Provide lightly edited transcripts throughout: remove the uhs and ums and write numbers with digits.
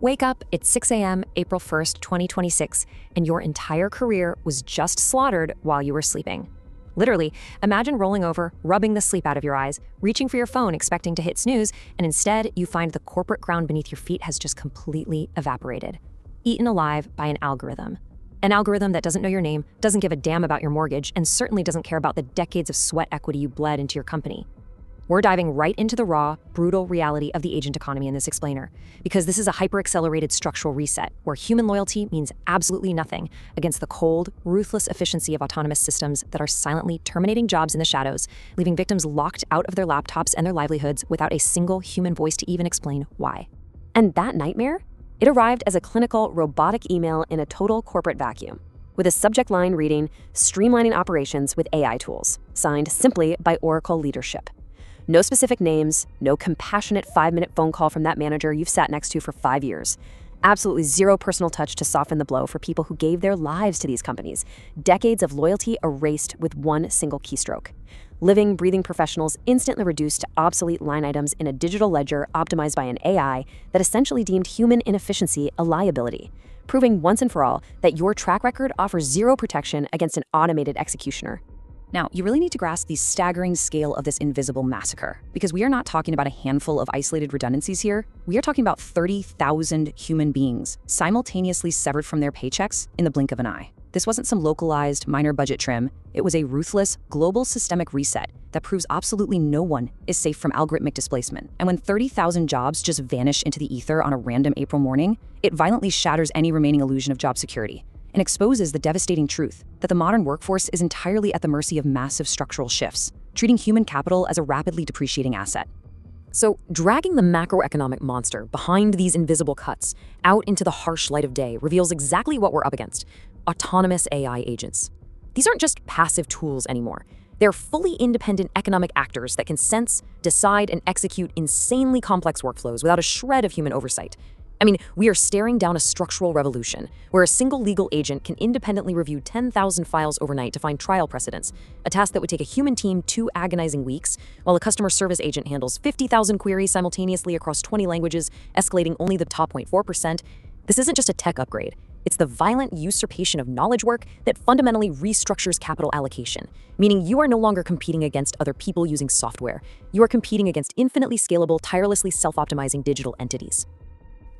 Wake up, it's 6 a.m., April 1st, 2026, and your entire career was just slaughtered while you were sleeping. Literally, imagine rolling over, rubbing the sleep out of your eyes, reaching for your phone expecting to hit snooze, and instead you find the corporate ground beneath your feet has just completely evaporated. Eaten alive by an algorithm. An algorithm that doesn't know your name, doesn't give a damn about your mortgage, and certainly doesn't care about the decades of sweat equity you bled into your company. We're diving right into the raw, brutal reality of the agent economy in this explainer, because this is a hyper-accelerated structural reset where human loyalty means absolutely nothing against the cold, ruthless efficiency of autonomous systems that are silently terminating jobs in the shadows, leaving victims locked out of their laptops and their livelihoods without a single human voice to even explain why. And that nightmare? It arrived as a clinical, robotic email in a total corporate vacuum, with a subject line reading, "Streamlining operations with AI tools," signed simply by Oracle leadership. No specific names, no compassionate 5-minute phone call from that manager you've sat next to for 5 years. Absolutely zero personal touch to soften the blow for people who gave their lives to these companies. Decades of loyalty erased with one single keystroke. Living, breathing professionals instantly reduced to obsolete line items in a digital ledger optimized by an AI that essentially deemed human inefficiency a liability, proving once and for all that your track record offers zero protection against an automated executioner. Now, you really need to grasp the staggering scale of this invisible massacre, because we are not talking about a handful of isolated redundancies here. We are talking about 30,000 human beings simultaneously severed from their paychecks in the blink of an eye. This wasn't some localized, minor budget trim. It was a ruthless, global systemic reset that proves absolutely no one is safe from algorithmic displacement. And when 30,000 jobs just vanish into the ether on a random April morning, it violently shatters any remaining illusion of job security and exposes the devastating truth that the modern workforce is entirely at the mercy of massive structural shifts, treating human capital as a rapidly depreciating asset. So, dragging the macroeconomic monster behind these invisible cuts out into the harsh light of day reveals exactly what we're up against: autonomous AI agents. These aren't just passive tools anymore. They're fully independent economic actors that can sense, decide, and execute insanely complex workflows without a shred of human oversight. I mean, we are staring down a structural revolution where a single legal agent can independently review 10,000 files overnight to find trial precedents, a task that would take a human team 2 agonizing weeks, while a customer service agent handles 50,000 queries simultaneously across 20 languages, escalating only the top 0.4%. This isn't just a tech upgrade. It's the violent usurpation of knowledge work that fundamentally restructures capital allocation, meaning you are no longer competing against other people using software. You are competing against infinitely scalable, tirelessly self-optimizing digital entities.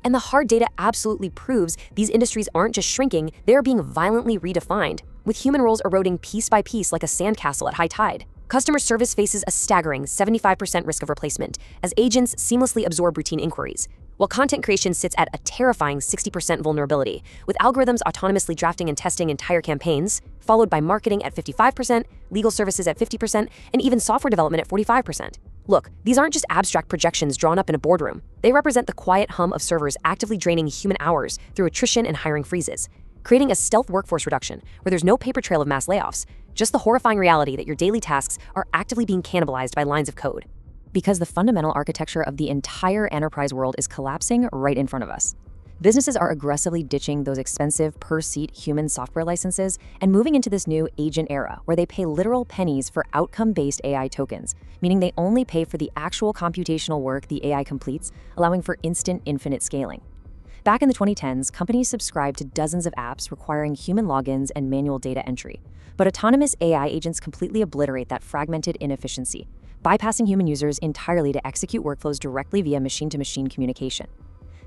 And the hard data absolutely proves these industries aren't just shrinking, they're being violently redefined, with human roles eroding piece by piece like a sandcastle at high tide. Customer service faces a staggering 75% risk of replacement as agents seamlessly absorb routine inquiries, while content creation sits at a terrifying 60% vulnerability, with algorithms autonomously drafting and testing entire campaigns, followed by marketing at 55%, legal services at 50%, and even software development at 45%. Look, these aren't just abstract projections drawn up in a boardroom. They represent the quiet hum of servers actively draining human hours through attrition and hiring freezes, creating a stealth workforce reduction where there's no paper trail of mass layoffs, just the horrifying reality that your daily tasks are actively being cannibalized by lines of code. Because the fundamental architecture of the entire enterprise world is collapsing right in front of us. Businesses are aggressively ditching those expensive per-seat human software licenses and moving into this new agent era where they pay literal pennies for outcome-based AI tokens, meaning they only pay for the actual computational work the AI completes, allowing for instant, infinite scaling. Back in the 2010s, companies subscribed to dozens of apps requiring human logins and manual data entry. But autonomous AI agents completely obliterate that fragmented inefficiency, bypassing human users entirely to execute workflows directly via machine-to-machine communication.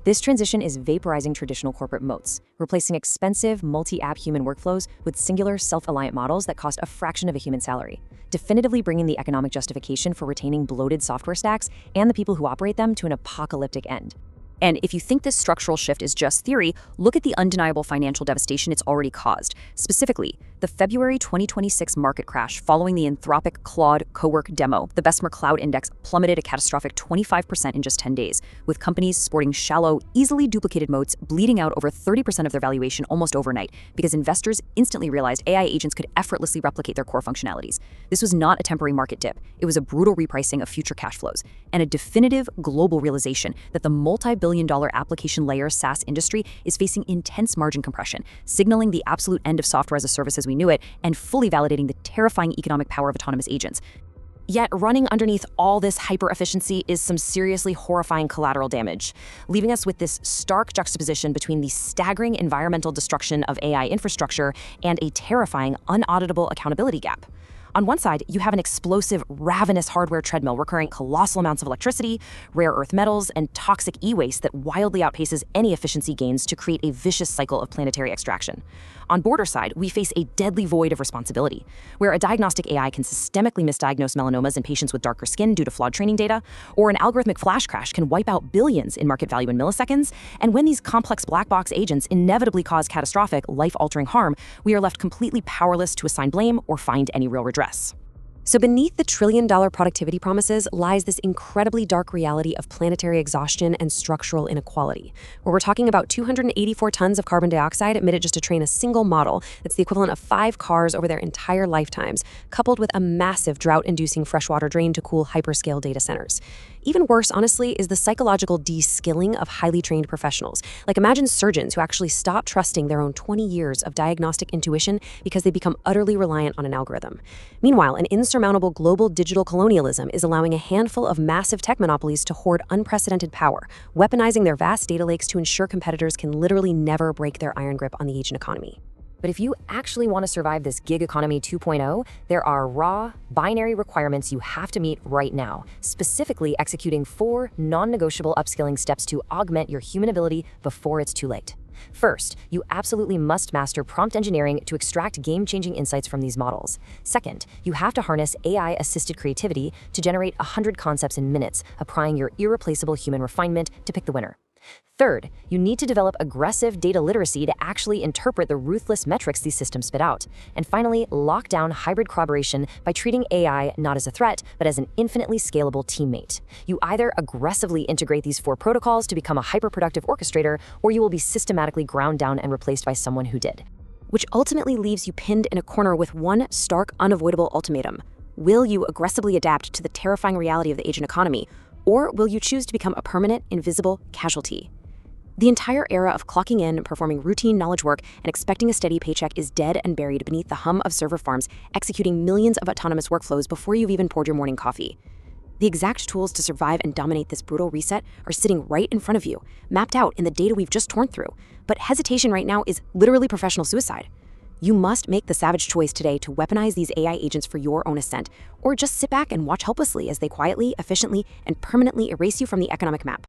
This transition is vaporizing traditional corporate moats, replacing expensive, multi-app human workflows with singular, self-reliant models that cost a fraction of a human salary, definitively bringing the economic justification for retaining bloated software stacks and the people who operate them to an apocalyptic end. And if you think this structural shift is just theory, look at the undeniable financial devastation it's already caused. Specifically, the February 2026 market crash following the Anthropic Claude Cowork demo, the Bessemer Cloud Index plummeted a catastrophic 25% in just 10 days, with companies sporting shallow, easily duplicated moats bleeding out over 30% of their valuation almost overnight, because investors instantly realized AI agents could effortlessly replicate their core functionalities. This was not a temporary market dip. It was a brutal repricing of future cash flows, and a definitive global realization that the multi-billion-dollar application layer SaaS industry is facing intense margin compression, signaling the absolute end of software as a service as we knew it, and fully validating the terrifying economic power of autonomous agents. Yet running underneath all this hyper-efficiency is some seriously horrifying collateral damage, leaving us with this stark juxtaposition between the staggering environmental destruction of AI infrastructure and a terrifying, unauditable accountability gap. On one side, you have an explosive, ravenous hardware treadmill requiring colossal amounts of electricity, rare earth metals, and toxic e-waste that wildly outpaces any efficiency gains to create a vicious cycle of planetary extraction. On border side, we face a deadly void of responsibility, where a diagnostic AI can systemically misdiagnose melanomas in patients with darker skin due to flawed training data, or an algorithmic flash crash can wipe out billions in market value in milliseconds, and when these complex black box agents inevitably cause catastrophic, life-altering harm, we are left completely powerless to assign blame or find any real redress. So beneath the trillion-dollar productivity promises lies this incredibly dark reality of planetary exhaustion and structural inequality, where we're talking about 284 tons of carbon dioxide emitted just to train a single model that's the equivalent of 5 cars over their entire lifetimes, coupled with a massive drought-inducing freshwater drain to cool hyperscale data centers. Even worse, honestly, is the psychological de-skilling of highly trained professionals. Like, imagine surgeons who actually stop trusting their own 20 years of diagnostic intuition because they become utterly reliant on an algorithm. Meanwhile, an insurmountable global digital colonialism is allowing a handful of massive tech monopolies to hoard unprecedented power, weaponizing their vast data lakes to ensure competitors can literally never break their iron grip on the agent economy. But if you actually want to survive this gig economy 2.0, there are raw, binary requirements you have to meet right now, specifically executing 4 non-negotiable upskilling steps to augment your human ability before it's too late. First, you absolutely must master prompt engineering to extract game-changing insights from these models. Second, you have to harness AI-assisted creativity to generate 100 concepts in minutes, applying your irreplaceable human refinement to pick the winner. Third, you need to develop aggressive data literacy to actually interpret the ruthless metrics these systems spit out. And finally, lock down hybrid collaboration by treating AI not as a threat, but as an infinitely scalable teammate. You either aggressively integrate these 4 protocols to become a hyper-productive orchestrator, or you will be systematically ground down and replaced by someone who did. Which ultimately leaves you pinned in a corner with one stark, unavoidable ultimatum. Will you aggressively adapt to the terrifying reality of the agent economy, or will you choose to become a permanent, invisible casualty? The entire era of clocking in, performing routine knowledge work, and expecting a steady paycheck is dead and buried beneath the hum of server farms executing millions of autonomous workflows before you've even poured your morning coffee. The exact tools to survive and dominate this brutal reset are sitting right in front of you, mapped out in the data we've just torn through. But hesitation right now is literally professional suicide. You must make the savage choice today to weaponize these AI agents for your own ascent, or just sit back and watch helplessly as they quietly, efficiently, and permanently erase you from the economic map.